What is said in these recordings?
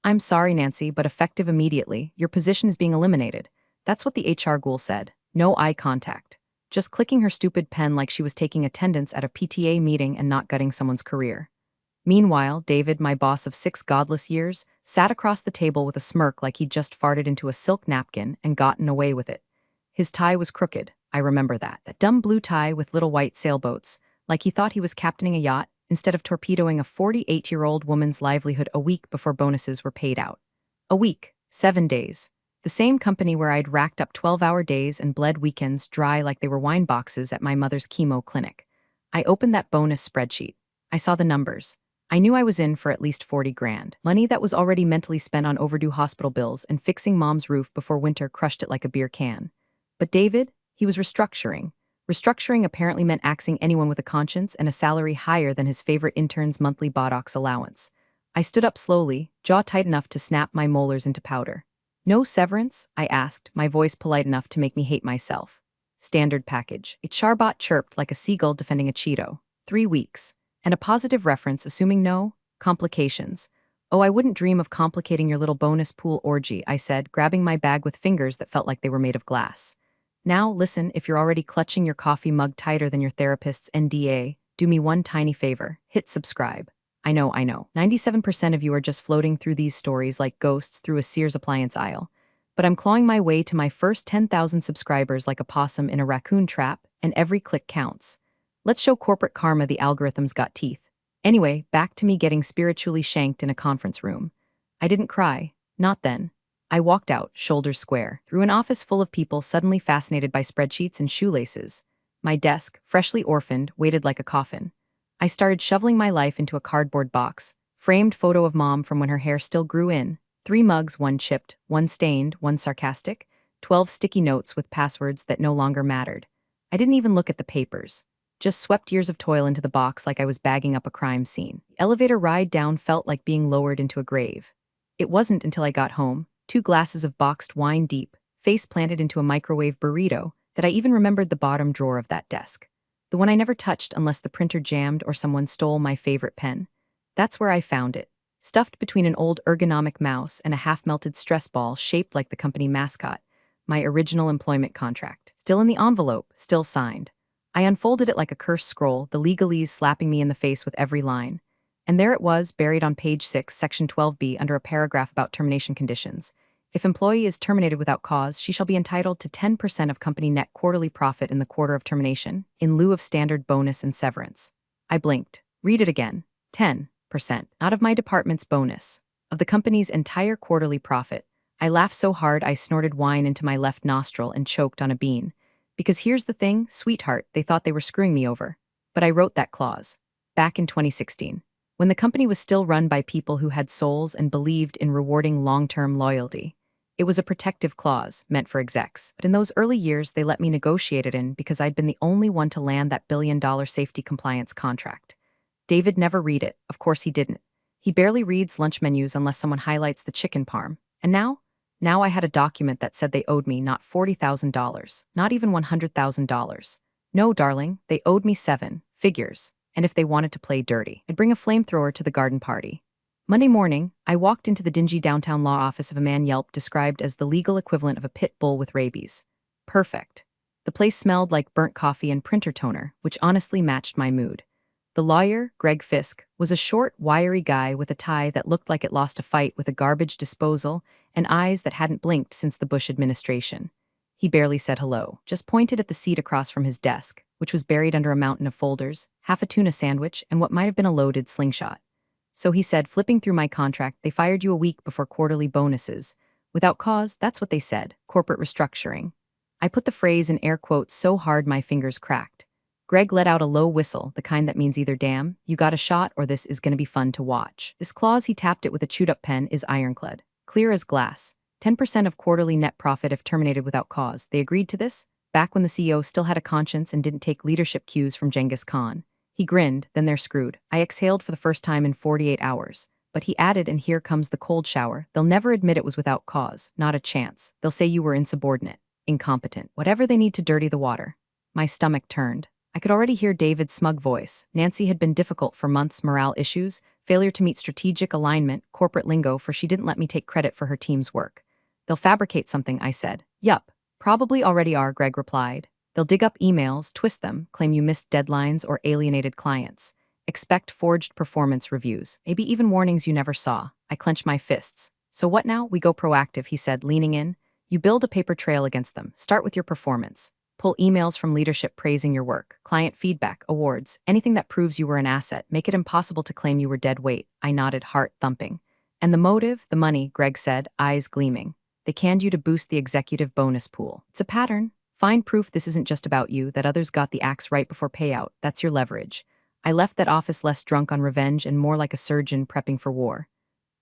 I'm sorry, Nancy, but effective immediately. Your position is being eliminated. That's what the HR ghoul said. No eye contact. Just clicking her stupid pen like she was taking attendance at a PTA meeting and not gutting someone's career. Meanwhile, David, my boss of 6 godless years, sat across the table with a smirk like he'd just farted into a silk napkin and gotten away with it. His tie was crooked, I remember that. That dumb blue tie with little white sailboats, like he thought he was captaining a yacht instead of torpedoing a 48-year-old woman's livelihood a week before bonuses were paid out. A week, 7 days. The same company where I'd racked up 12-hour days and bled weekends dry like they were wine boxes at my mother's chemo clinic. I opened that bonus spreadsheet. I saw the numbers. I knew I was in for at least 40 grand. Money that was already mentally spent on overdue hospital bills and fixing mom's roof before winter crushed it like a beer can. But David, he was restructuring. Restructuring apparently meant axing anyone with a conscience and a salary higher than his favorite intern's monthly botox allowance. I stood up slowly, jaw tight enough to snap my molars into powder. No severance? I asked, my voice polite enough to make me hate myself. Standard package. A charbot chirped like a seagull defending a Cheeto. 3 weeks. And a positive reference assuming no complications. Oh, I wouldn't dream of complicating your little bonus pool orgy, I said, grabbing my bag with fingers that felt like they were made of glass. Now, listen, if you're already clutching your coffee mug tighter than your therapist's NDA, do me one tiny favor. Hit subscribe. I know. 97% of you are just floating through these stories like ghosts through a Sears appliance aisle. But I'm clawing my way to my first 10,000 subscribers like a possum in a raccoon trap, and every click counts. Let's show corporate karma the algorithms got teeth. Anyway, back to me getting spiritually shanked in a conference room. I didn't cry. Not then. I walked out, shoulders square, through an office full of people suddenly fascinated by spreadsheets and shoelaces. My desk, freshly orphaned, waited like a coffin. I started shoveling my life into a cardboard box. Framed photo of mom from when her hair still grew in. 3 mugs, 1 chipped, 1 stained, 1 sarcastic. 12 sticky notes with passwords that no longer mattered. I didn't even look at the papers. Just swept years of toil into the box like I was bagging up a crime scene. The elevator ride down felt like being lowered into a grave. It wasn't until I got home, 2 glasses of boxed wine deep, face planted into a microwave burrito, that I even remembered the bottom drawer of that desk. The one I never touched unless the printer jammed or someone stole my favorite pen. That's where I found it, stuffed between an old ergonomic mouse and a half-melted stress ball shaped like the company mascot, my original employment contract. Still in the envelope, still signed. I unfolded it like a cursed scroll, the legalese slapping me in the face with every line. And there it was, buried on page 6, section 12B, under a paragraph about termination conditions. If employee is terminated without cause, she shall be entitled to 10% of company net quarterly profit in the quarter of termination, in lieu of standard bonus and severance. I blinked. Read it again. 10%. Not of my department's bonus. Of the company's entire quarterly profit. I laughed so hard I snorted wine into my left nostril and choked on a bean. Because here's the thing, sweetheart, they thought they were screwing me over. But I wrote that clause. Back in 2016. When the company was still run by people who had souls and believed in rewarding long-term loyalty. It was a protective clause, meant for execs. But in those early years, they let me negotiate it in because I'd been the only one to land that billion-dollar safety compliance contract. David never read it. Of course he didn't. He barely reads lunch menus unless someone highlights the chicken parm. And now? Now I had a document that said they owed me not $40,000, not even $100,000. No, darling, they owed me 7 figures. And if they wanted to play dirty, I'd bring a flamethrower to the garden party. Monday morning, I walked into the dingy downtown law office of a man Yelp described as the legal equivalent of a pit bull with rabies. Perfect. The place smelled like burnt coffee and printer toner, which honestly matched my mood. The lawyer, Greg Fisk, was a short, wiry guy with a tie that looked like it lost a fight with a garbage disposal and eyes that hadn't blinked since the Bush administration. He barely said hello, just pointed at the seat across from his desk, which was buried under a mountain of folders, half a tuna sandwich, and what might have been a loaded slingshot. So he said, flipping through my contract, they fired you a week before quarterly bonuses. Without cause, that's what they said, corporate restructuring. I put the phrase in air quotes so hard my fingers cracked. Greg let out a low whistle, the kind that means either damn, you got a shot, or this is gonna be fun to watch. This clause, he tapped it with a chewed-up pen, is ironclad. Clear as glass. 10% of quarterly net profit if terminated without cause. They agreed to this? Back when the CEO still had a conscience and didn't take leadership cues from Genghis Khan. He grinned, then they're screwed. I exhaled for the first time in 48 hours. But he added, and here comes the cold shower. They'll never admit it was without cause. Not a chance. They'll say you were insubordinate, incompetent, whatever they need to dirty the water. My stomach turned. I could already hear David's smug voice. Nancy had been difficult for months, morale issues, Failure to meet strategic alignment, corporate lingo for she didn't let me take credit for her team's work. They'll fabricate something, I said. Yup, probably already are, Greg replied. They'll dig up emails, twist them, claim you missed deadlines or alienated clients. Expect forged performance reviews, maybe even warnings you never saw. I clenched my fists. So what now? We go proactive, he said, leaning in. You build a paper trail against them. Start with your performance. Pull emails from leadership praising your work, client feedback, awards, anything that proves you were an asset. Make it impossible to claim you were dead weight. I nodded, heart thumping. And the motive? The money, Greg said, eyes gleaming. They canned you to boost the executive bonus pool. It's a pattern. Find proof this isn't just about you, that others got the axe right before payout. That's your leverage. I left that office less drunk on revenge and more like a surgeon prepping for war.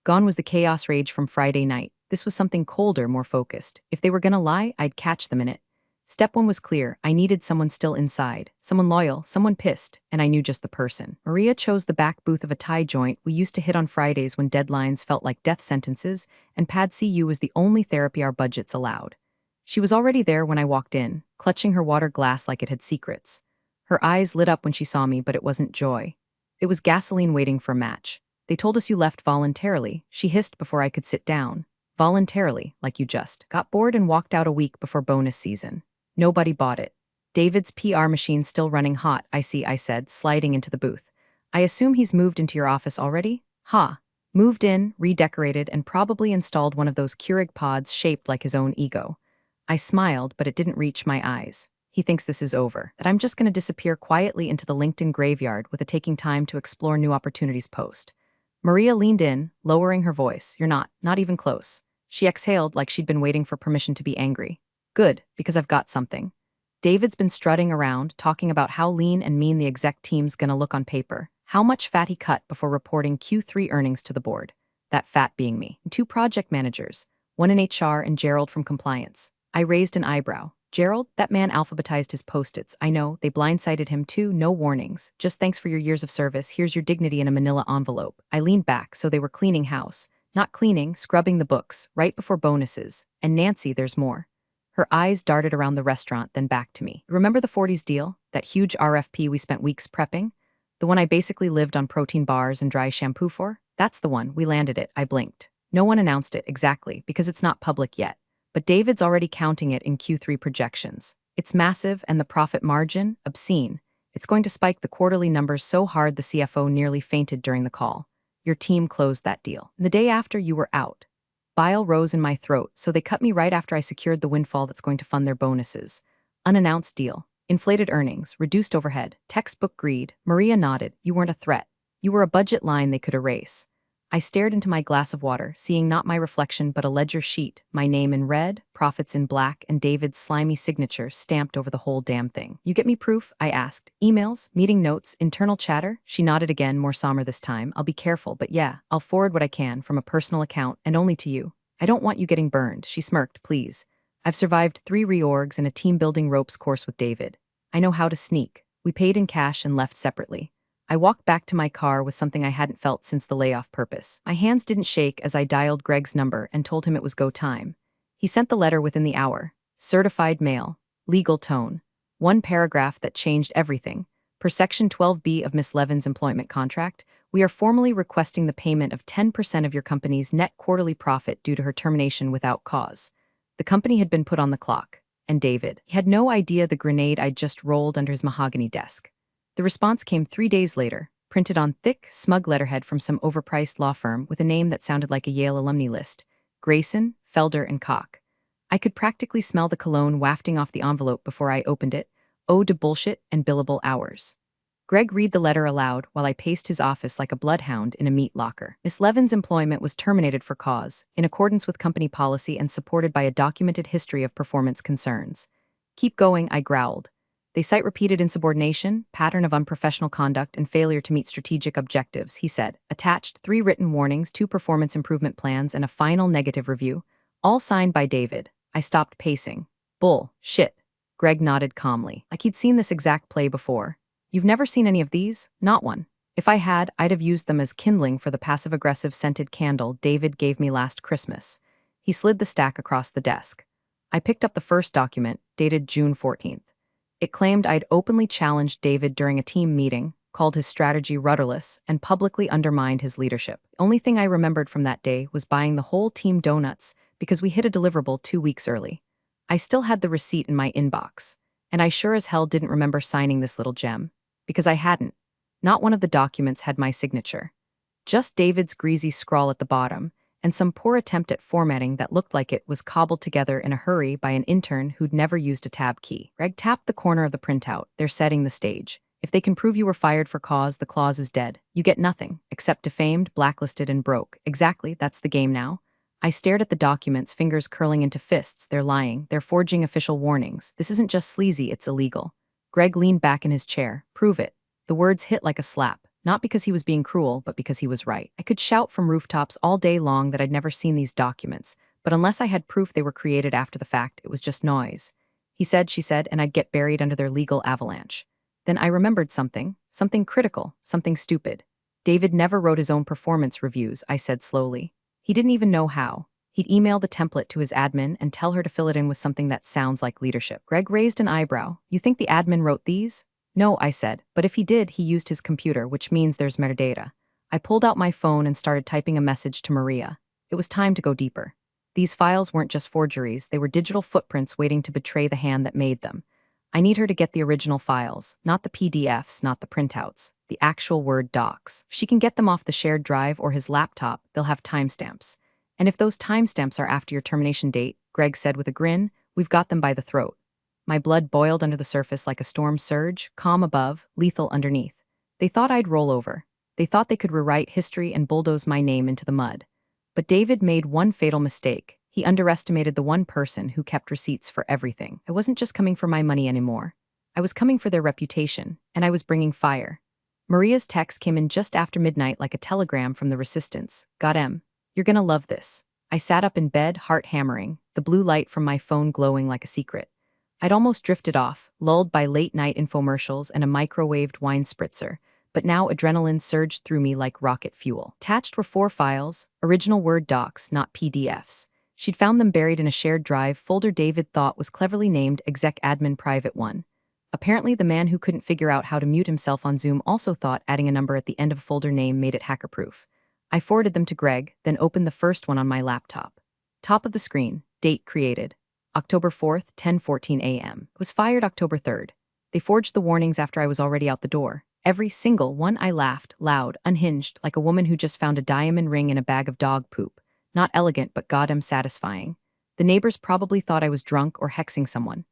Gone was the chaos rage from Friday night. This was something colder, more focused. If they were gonna lie, I'd catch them in it. Step one was clear. I needed someone still inside. Someone loyal, someone pissed, and I knew just the person. Maria chose the back booth of a tie joint we used to hit on Fridays when deadlines felt like death sentences, and Pad CU was the only therapy our budgets allowed. She was already there when I walked in, clutching her water glass like it had secrets. Her eyes lit up when she saw me, but it wasn't joy. It was gasoline waiting for a match. They told us you left voluntarily, she hissed before I could sit down. Voluntarily, like you just got bored and walked out a week before bonus season. Nobody bought it. David's PR machine's still running hot, I see, I said, sliding into the booth. I assume he's moved into your office already? Ha. Moved in, redecorated, and probably installed one of those Keurig pods shaped like his own ego. I smiled, but it didn't reach my eyes. He thinks this is over, that I'm just going to disappear quietly into the LinkedIn graveyard with a taking time to explore new opportunities post. Maria leaned in, lowering her voice. You're not even close. She exhaled like she'd been waiting for permission to be angry. Good, because I've got something. David's been strutting around, talking about how lean and mean the exec team's gonna look on paper, how much fat he cut before reporting Q3 earnings to the board. That fat being me. Two project managers, one in HR and Gerald from compliance. I raised an eyebrow. Gerald, that man alphabetized his post-its. I know, they blindsided him too, no warnings. Just thanks for your years of service, here's your dignity in a manila envelope. I leaned back, so they were cleaning house. Not cleaning, scrubbing the books, right before bonuses. And Nancy, there's more. Her eyes darted around the restaurant, then back to me. Remember the 40s deal? That huge RFP we spent weeks prepping? The one I basically lived on protein bars and dry shampoo for? That's the one, we landed it, I blinked. No one announced it, exactly, because it's not public yet. But David's already counting it in Q3 projections. It's massive, and the profit margin, obscene. It's going to spike the quarterly numbers so hard the CFO nearly fainted during the call. Your team closed that deal. The day after, you were out. Bile rose in my throat, so they cut me right after I secured the windfall that's going to fund their bonuses. Unannounced deal. Inflated earnings, reduced overhead, textbook greed. Maria nodded. You weren't a threat. You were a budget line they could erase. I stared into my glass of water, seeing not my reflection but a ledger sheet, my name in red, profits in black, and David's slimy signature stamped over the whole damn thing. You get me proof? I asked. Emails, meeting notes, internal chatter? She nodded again, more somber this time. I'll be careful, but yeah, I'll forward what I can from a personal account, and only to you. I don't want you getting burned, she smirked, please. I've survived 3 reorgs and a team-building ropes course with David. I know how to sneak. We paid in cash and left separately. I walked back to my car with something I hadn't felt since the layoff purpose. My hands didn't shake as I dialed Greg's number and told him it was go time. He sent the letter within the hour. Certified mail. Legal tone. One paragraph that changed everything. Per Section 12B of Miss Levin's employment contract, we are formally requesting the payment of 10% of your company's net quarterly profit due to her termination without cause. The company had been put on the clock. And David. He had no idea the grenade I'd just rolled under his mahogany desk. The response came 3 days later, printed on thick, smug letterhead from some overpriced law firm with a name that sounded like a Yale alumni list. Grayson, Felder, and Koch. I could practically smell the cologne wafting off the envelope before I opened it. Ode to bullshit and billable hours. Greg read the letter aloud while I paced his office like a bloodhound in a meat locker. Miss Levin's employment was terminated for cause, in accordance with company policy and supported by a documented history of performance concerns. Keep going, I growled. They cite repeated insubordination, pattern of unprofessional conduct, and failure to meet strategic objectives, he said. Attached 3 written warnings, 2 performance improvement plans, and a final negative review. All signed by David. I stopped pacing. Bull. Shit. Greg nodded calmly, like he'd seen this exact play before. You've never seen any of these? Not one. If I had, I'd have used them as kindling for the passive-aggressive scented candle David gave me last Christmas. He slid the stack across the desk. I picked up the first document, dated June 14th. It claimed I'd openly challenged David during a team meeting, called his strategy rudderless, and publicly undermined his leadership. The only thing I remembered from that day was buying the whole team donuts because we hit a deliverable 2 weeks early. I still had the receipt in my inbox, and I sure as hell didn't remember signing this little gem. Because I hadn't. Not one of the documents had my signature. Just David's greasy scrawl at the bottom, and some poor attempt at formatting that looked like it was cobbled together in a hurry by an intern who'd never used a tab key. Greg tapped the corner of the printout. They're setting the stage. If they can prove you were fired for cause, the clause is dead. You get nothing, except defamed, blacklisted, and broke. Exactly, that's the game now. I stared at the documents, fingers curling into fists. They're lying. They're forging official warnings. This isn't just sleazy, it's illegal. Greg leaned back in his chair. Prove it. The words hit like a slap. Not because he was being cruel, but because he was right. I could shout from rooftops all day long that I'd never seen these documents, but unless I had proof they were created after the fact, it was just noise. He said, she said, and I'd get buried under their legal avalanche. Then I remembered something critical, something stupid. David never wrote his own performance reviews, I said slowly. He didn't even know how. He'd email the template to his admin and tell her to fill it in with something that sounds like leadership. Greg raised an eyebrow. You think the admin wrote these? No, I said, but if he did, he used his computer, which means there's metadata. I pulled out my phone and started typing a message to Maria. It was time to go deeper. These files weren't just forgeries, they were digital footprints waiting to betray the hand that made them. I need her to get the original files, not the PDFs, not the printouts, the actual Word docs. If she can get them off the shared drive or his laptop, they'll have timestamps. And if those timestamps are after your termination date, Greg said with a grin, we've got them by the throat. My blood boiled under the surface like a storm surge, calm above, lethal underneath. They thought I'd roll over. They thought they could rewrite history and bulldoze my name into the mud. But David made one fatal mistake. He underestimated the one person who kept receipts for everything. I wasn't just coming for my money anymore. I was coming for their reputation, and I was bringing fire. Maria's text came in just after midnight like a telegram from the resistance. Got M. You're gonna love this. I sat up in bed, heart hammering, the blue light from my phone glowing like a secret. I'd almost drifted off, lulled by late-night infomercials and a microwaved wine spritzer, but now adrenaline surged through me like rocket fuel. Attached were 4 files, original Word docs, not PDFs. She'd found them buried in a shared drive folder David thought was cleverly named Exec Admin Private 1. Apparently, the man who couldn't figure out how to mute himself on Zoom also thought adding a number at the end of a folder name made it hacker-proof. I forwarded them to Greg, then opened the first one on my laptop. Top of the screen, date created. October 4th, 10:14 a.m. It was fired October 3rd. They forged the warnings after I was already out the door. Every single one. I laughed, loud, unhinged, like a woman who just found a diamond ring in a bag of dog poop. Not elegant, but goddamn satisfying. The neighbors probably thought I was drunk or hexing someone.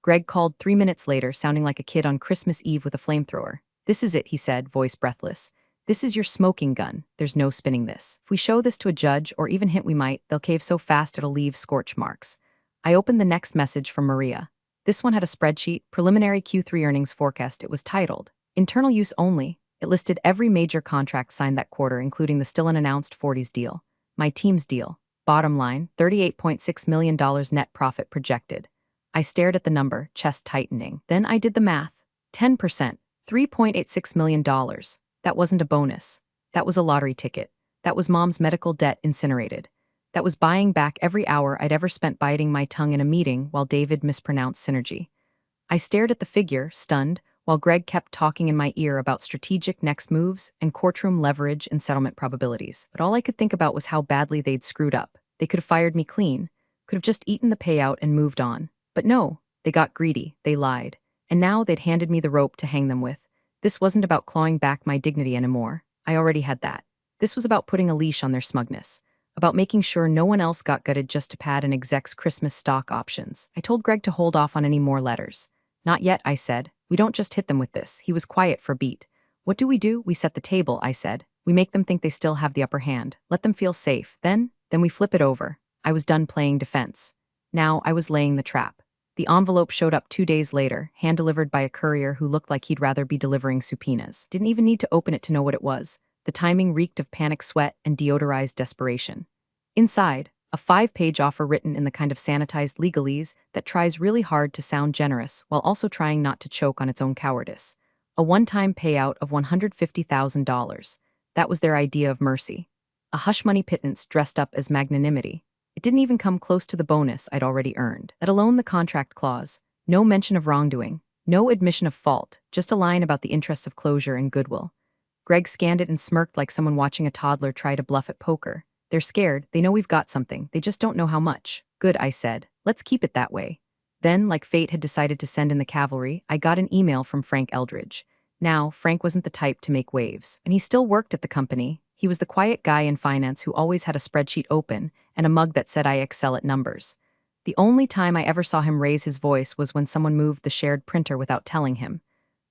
Greg called 3 minutes later, sounding like a kid on Christmas Eve with a flamethrower. This is it, he said, voice breathless. This is your smoking gun. There's no spinning this. If we show this to a judge, or even hint we might, they'll cave so fast it'll leave scorch marks. I opened the next message from Maria. This one had a spreadsheet, preliminary Q3 earnings forecast. It was titled, Internal Use Only. It listed every major contract signed that quarter, including the still unannounced 40s deal. My team's deal. Bottom line, $38.6 million net profit projected. I stared at the number, chest tightening. Then I did the math. 10%, $3.86 million. That wasn't a bonus. That was a lottery ticket. That was Mom's medical debt incinerated. That was buying back every hour I'd ever spent biting my tongue in a meeting while David mispronounced synergy. I stared at the figure, stunned, while Greg kept talking in my ear about strategic next moves and courtroom leverage and settlement probabilities. But all I could think about was how badly they'd screwed up. They could have fired me clean, could have just eaten the payout and moved on. But no, they got greedy, they lied. And now they'd handed me the rope to hang them with. This wasn't about clawing back my dignity anymore. I already had that. This was about putting a leash on their smugness. About making sure no one else got gutted just to pad an exec's Christmas stock options. I told Greg to hold off on any more letters. Not yet, I said. We don't just hit them with this. He was quiet for a beat. What do? We set the table, I said. We make them think they still have the upper hand. Let them feel safe. Then we flip it over. I was done playing defense. Now I was laying the trap. The envelope showed up 2 days later, hand-delivered by a courier who looked like he'd rather be delivering subpoenas. Didn't even need to open it to know what it was. The timing reeked of panic sweat and deodorized desperation. Inside, a 5-page offer written in the kind of sanitized legalese that tries really hard to sound generous while also trying not to choke on its own cowardice. A one-time payout of $150,000. That was their idea of mercy. A hush-money pittance dressed up as magnanimity. It didn't even come close to the bonus I'd already earned, let alone the contract clause. No mention of wrongdoing. No admission of fault, just a line about the interests of closure and goodwill. Greg scanned it and smirked like someone watching a toddler try to bluff at poker. They're scared, they know we've got something, they just don't know how much. Good, I said. Let's keep it that way. Then, like fate had decided to send in the cavalry, I got an email from Frank Eldridge. Now, Frank wasn't the type to make waves, and he still worked at the company. He was the quiet guy in finance who always had a spreadsheet open and a mug that said I excel at numbers. The only time I ever saw him raise his voice was when someone moved the shared printer without telling him.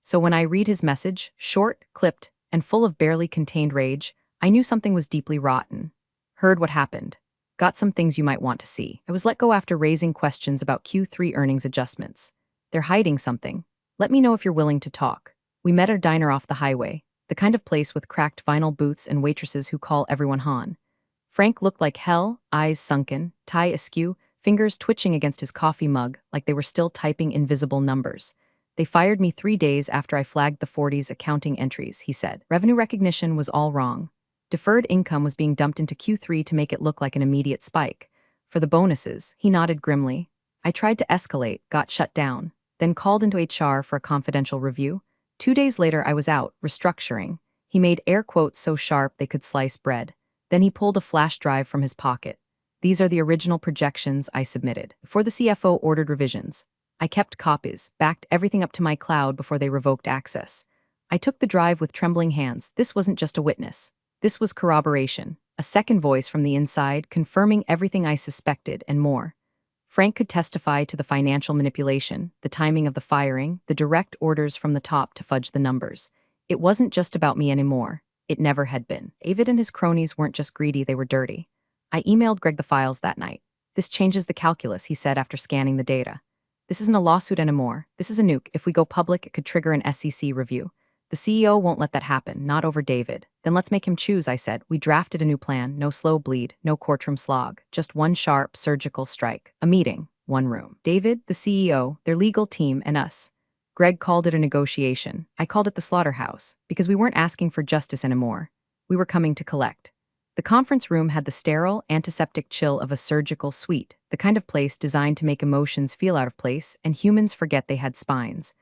So when I read his message, short, clipped, and full of barely contained rage, I knew something was deeply rotten. Heard what happened. Got some things you might want to see. I was let go after raising questions about Q3 earnings adjustments. They're hiding something. Let me know if you're willing to talk. We met at a diner off the highway, the kind of place with cracked vinyl booths and waitresses who call everyone Han. Frank looked like hell, eyes sunken, tie askew, fingers twitching against his coffee mug like they were still typing invisible numbers. They fired me 3 days after I flagged the 40s accounting entries, he said. Revenue recognition was all wrong. Deferred income was being dumped into Q3 to make it look like an immediate spike. For the bonuses, he nodded grimly. I tried to escalate, got shut down, then called into HR for a confidential review. 2 days later, I was out, restructuring. He made air quotes so sharp they could slice bread. Then he pulled a flash drive from his pocket. These are the original projections I submitted. Before the CFO ordered revisions, I kept copies, backed everything up to my cloud before they revoked access. I took the drive with trembling hands. This wasn't just a witness. This was corroboration, a second voice from the inside confirming everything I suspected and more. Frank could testify to the financial manipulation, the timing of the firing, the direct orders from the top to fudge the numbers. It wasn't just about me anymore. It never had been. David and his cronies weren't just greedy, they were dirty. I emailed Greg the files that night. This changes the calculus, he said after scanning the data. This isn't a lawsuit anymore. This is a nuke. If we go public, it could trigger an SEC review. The CEO won't let that happen, not over David. Then let's make him choose, I said. We drafted a new plan, no slow bleed, no courtroom slog, just one sharp, surgical strike. A meeting, one room. David, the CEO, their legal team, and us. Greg called it a negotiation. I called it the slaughterhouse, because we weren't asking for justice anymore. We were coming to collect. The conference room had the sterile, antiseptic chill of a surgical suite, the kind of place designed to make emotions feel out of place and humans forget they had spines.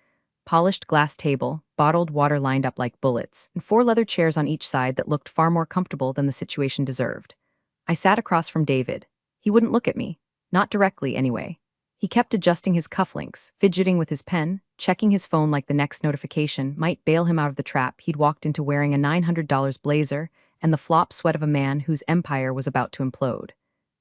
Polished glass table, bottled water lined up like bullets, and 4 leather chairs on each side that looked far more comfortable than the situation deserved. I sat across from David. He wouldn't look at me. Not directly, anyway. He kept adjusting his cufflinks, fidgeting with his pen, checking his phone like the next notification might bail him out of the trap he'd walked into wearing a $900 blazer and the flop sweat of a man whose empire was about to implode.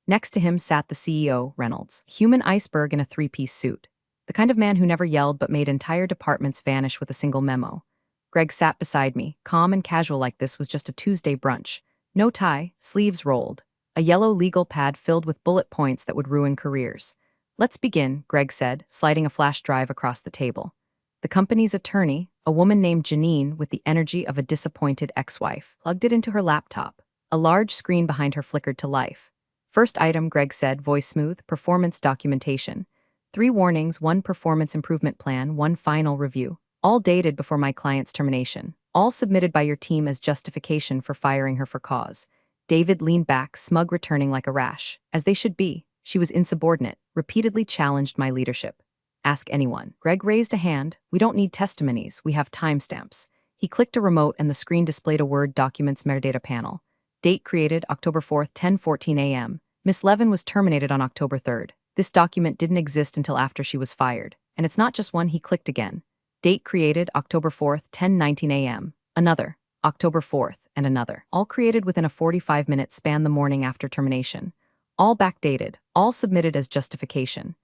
Next to him sat the CEO, Reynolds, human iceberg in a 3-piece suit. The kind of man who never yelled but made entire departments vanish with a single memo. Greg sat beside me, calm and casual like this was just a Tuesday brunch. No tie, sleeves rolled. A yellow legal pad filled with bullet points that would ruin careers. Let's begin, Greg said, sliding a flash drive across the table. The company's attorney, a woman named Janine with the energy of a disappointed ex-wife, plugged it into her laptop. A large screen behind her flickered to life. First item, Greg said, voice smooth, performance documentation. 3 warnings, 1 performance improvement plan, 1 final review. All dated before my client's termination. All submitted by your team as justification for firing her for cause. David leaned back, smug returning like a rash. As they should be. She was insubordinate, repeatedly challenged my leadership. Ask anyone. Greg raised a hand. We don't need testimonies, we have timestamps. He clicked a remote and the screen displayed a Word documents metadata panel. Date created October 4th, 10:14 a.m. Miss Levin was terminated on October 3rd. This document didn't exist until after she was fired. And it's not just one, he clicked again. Date created October 4th, 10:19 a.m. Another, October 4th, and another. All created within a 45-minute span the morning after termination. All backdated, all submitted as justification.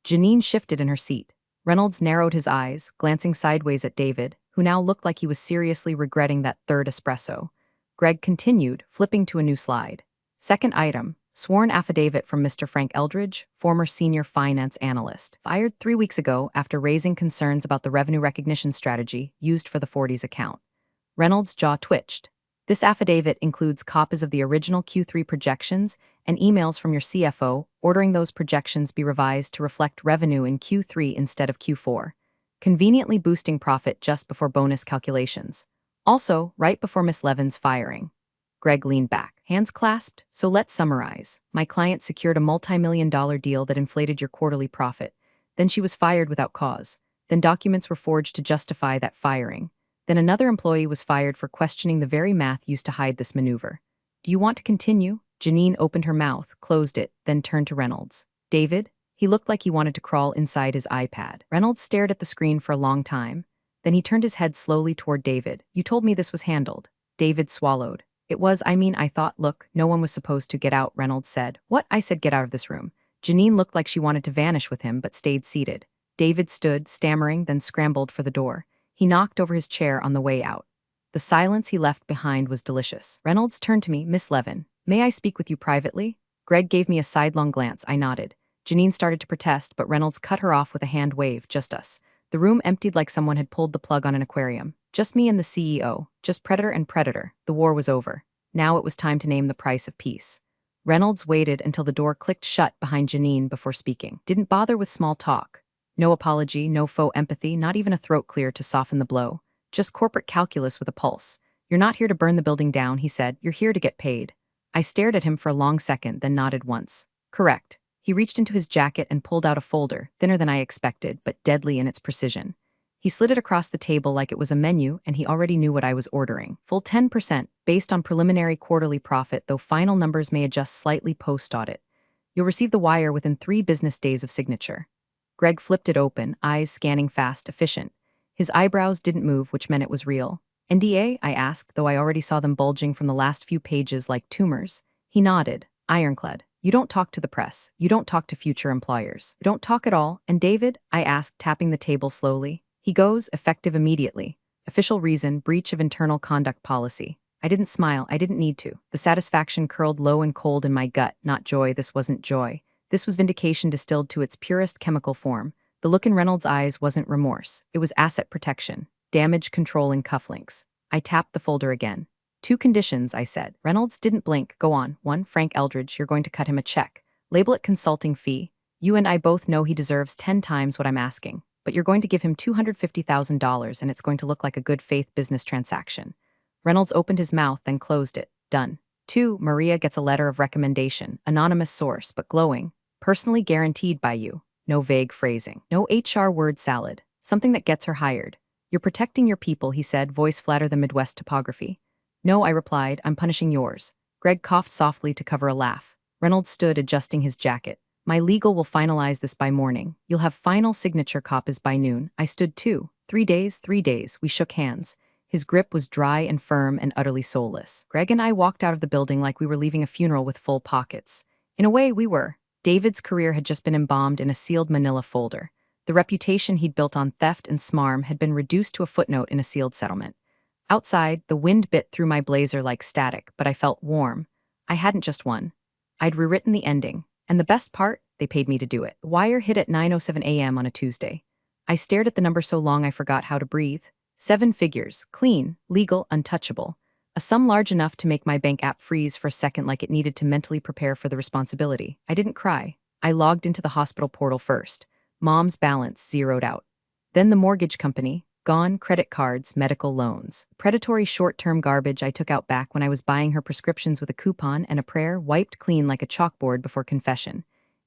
Janine shifted in her seat. Reynolds narrowed his eyes, glancing sideways at David, who now looked like he was seriously regretting that 3rd espresso. Greg continued, flipping to a new slide. Second item, sworn affidavit from Mr. Frank Eldridge, former senior finance analyst, fired 3 weeks ago after raising concerns about the revenue recognition strategy used for the 40s account. Reynolds' jaw twitched. This affidavit includes copies of the original Q3 projections and emails from your CFO ordering those projections be revised to reflect revenue in Q3 instead of Q4, conveniently boosting profit just before bonus calculations. Also, right before Miss Levin's firing. Greg leaned back, hands clasped. So let's summarize. My client secured a multi-million-dollar deal that inflated your quarterly profit. Then she was fired without cause. Then documents were forged to justify that firing. Then another employee was fired for questioning the very math used to hide this maneuver. Do you want to continue? Janine opened her mouth, closed it, then turned to Reynolds. David? He looked like he wanted to crawl inside his iPad. Reynolds stared at the screen for a long time. Then he turned his head slowly toward David. You told me this was handled. David swallowed. I thought, look, no one was supposed to get out, Reynolds said. What? I said get out of this room. Janine looked like she wanted to vanish with him, but stayed seated. David stood, stammering, then scrambled for the door. He knocked over his chair on the way out. The silence he left behind was delicious. Reynolds turned to me. Miss Levin, may I speak with you privately? Greg gave me a sidelong glance. I nodded. Janine started to protest, but Reynolds cut her off with a hand wave. Just us. The room emptied like someone had pulled the plug on an aquarium. Just me and the CEO. Just predator and predator. The war was over. Now it was time to name the price of peace. Reynolds waited until the door clicked shut behind Janine before speaking. Didn't bother with small talk. No apology, no faux empathy, not even a throat clear to soften the blow. Just corporate calculus with a pulse. You're not here to burn the building down, he said. You're here to get paid. I stared at him for a long second, then nodded once. Correct. He reached into his jacket and pulled out a folder, thinner than I expected, but deadly in its precision. He slid it across the table like it was a menu, and he already knew what I was ordering. Full 10%, based on preliminary quarterly profit, though final numbers may adjust slightly post-audit. You'll receive the wire within 3 business days of signature. Greg flipped it open, eyes scanning fast, efficient. His eyebrows didn't move, which meant it was real. NDA? I asked, though I already saw them bulging from the last few pages like tumors. He nodded. Ironclad. You don't talk to the press. You don't talk to future employers. You don't talk at all. And David? I asked, tapping the table slowly. He goes, effective immediately. Official reason, breach of internal conduct policy. I didn't smile. I didn't need to. The satisfaction curled low and cold in my gut. Not joy. This wasn't joy. This was vindication distilled to its purest chemical form. The look in Reynolds' eyes wasn't remorse. It was asset protection. Damage controlling cufflinks. I tapped the folder again. 2 conditions, I said. Reynolds didn't blink. Go on. 1, Frank Eldridge, you're going to cut him a check. Label it consulting fee. You and I both know he deserves 10 times what I'm asking. But you're going to give him $250,000 and it's going to look like a good faith business transaction. Reynolds opened his mouth, then closed it. Done. 2, Maria gets a letter of recommendation. Anonymous source, but glowing. Personally guaranteed by you. No vague phrasing. No HR word salad. Something that gets her hired. You're protecting your people, he said, voice flatter than Midwest topography. No, I replied, I'm punishing yours. Greg coughed softly to cover a laugh. Reynolds stood adjusting his jacket. My legal will finalize this by morning. You'll have final signature copies by noon. I stood too. 3 days, 3 days. We shook hands. His grip was dry and firm and utterly soulless. Greg and I walked out of the building like we were leaving a funeral with full pockets. In a way, we were. David's career had just been embalmed in a sealed manila folder. The reputation he'd built on theft and smarm had been reduced to a footnote in a sealed settlement. Outside, the wind bit through my blazer like static, but I felt warm. I hadn't just won. I'd rewritten the ending. And the best part? They paid me to do it. The wire hit at 9:07 a.m. on a Tuesday. I stared at the number so long I forgot how to breathe. 7 figures, clean, legal, untouchable. A sum large enough to make my bank app freeze for a second like it needed to mentally prepare for the responsibility. I didn't cry. I logged into the hospital portal first. Mom's balance zeroed out. Then the mortgage company, gone, credit cards, medical loans. Predatory short-term garbage I took out back when I was buying her prescriptions with a coupon and a prayer wiped clean like a chalkboard before confession.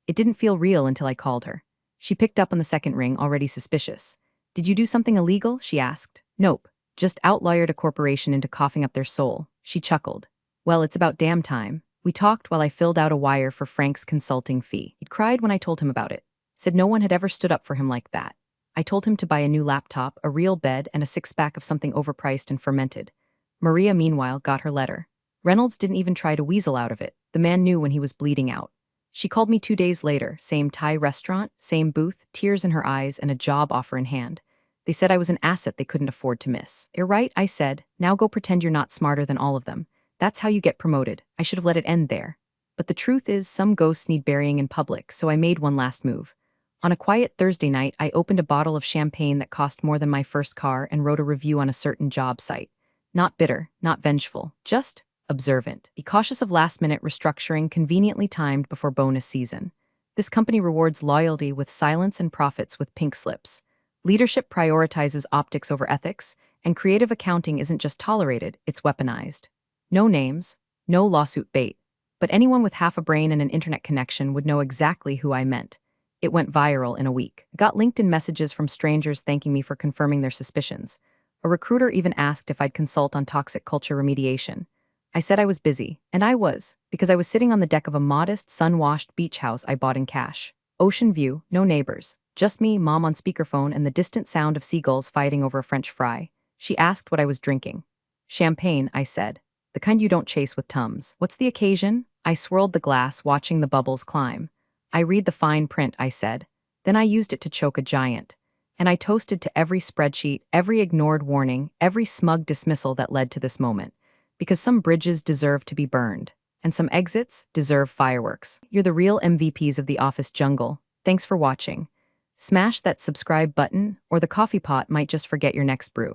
It didn't feel real until I called her. She picked up on the second ring, already suspicious. Did you do something illegal? She asked. Nope. Just outlawyered a corporation into coughing up their soul. She chuckled. Well, it's about damn time. We talked while I filled out a wire for Frank's consulting fee. He'd cried when I told him about it. Said no one had ever stood up for him like that. I told him to buy a new laptop, a real bed, and a 6-pack of something overpriced and fermented. Maria, meanwhile, got her letter. Reynolds didn't even try to weasel out of it. The man knew when he was bleeding out. She called me 2 days later, same Thai restaurant, same booth, tears in her eyes, and a job offer in hand. They said I was an asset they couldn't afford to miss. You're right, I said. Now go pretend you're not smarter than all of them. That's how you get promoted. I should have let it end there. But the truth is, some ghosts need burying in public, so I made one last move. On a quiet Thursday night, I opened a bottle of champagne that cost more than my first car and wrote a review on a certain job site. Not bitter, not vengeful, just observant. Be cautious of last-minute restructuring conveniently timed before bonus season. This company rewards loyalty with silence and profits with pink slips. Leadership prioritizes optics over ethics, and creative accounting isn't just tolerated, it's weaponized. No names, no lawsuit bait, but anyone with half a brain and an internet connection would know exactly who I meant. It went viral in a week. Got LinkedIn messages from strangers thanking me for confirming their suspicions. A recruiter even asked if I'd consult on toxic culture remediation. I said I was busy, and I was, because I was sitting on the deck of a modest, sun-washed beach house I bought in cash. Ocean view, no neighbors, just me, mom on speakerphone, and the distant sound of seagulls fighting over a French fry. She asked what I was drinking. Champagne, I said. The kind you don't chase with Tums. What's the occasion? I swirled the glass, watching the bubbles climb. I read the fine print, I said. Then I used it to choke a giant. And I toasted to every spreadsheet, every ignored warning, every smug dismissal that led to this moment. Because some bridges deserve to be burned, and some exits deserve fireworks. You're the real MVPs of the office jungle. Thanks for watching. Smash that subscribe button, or the coffee pot might just forget your next brew.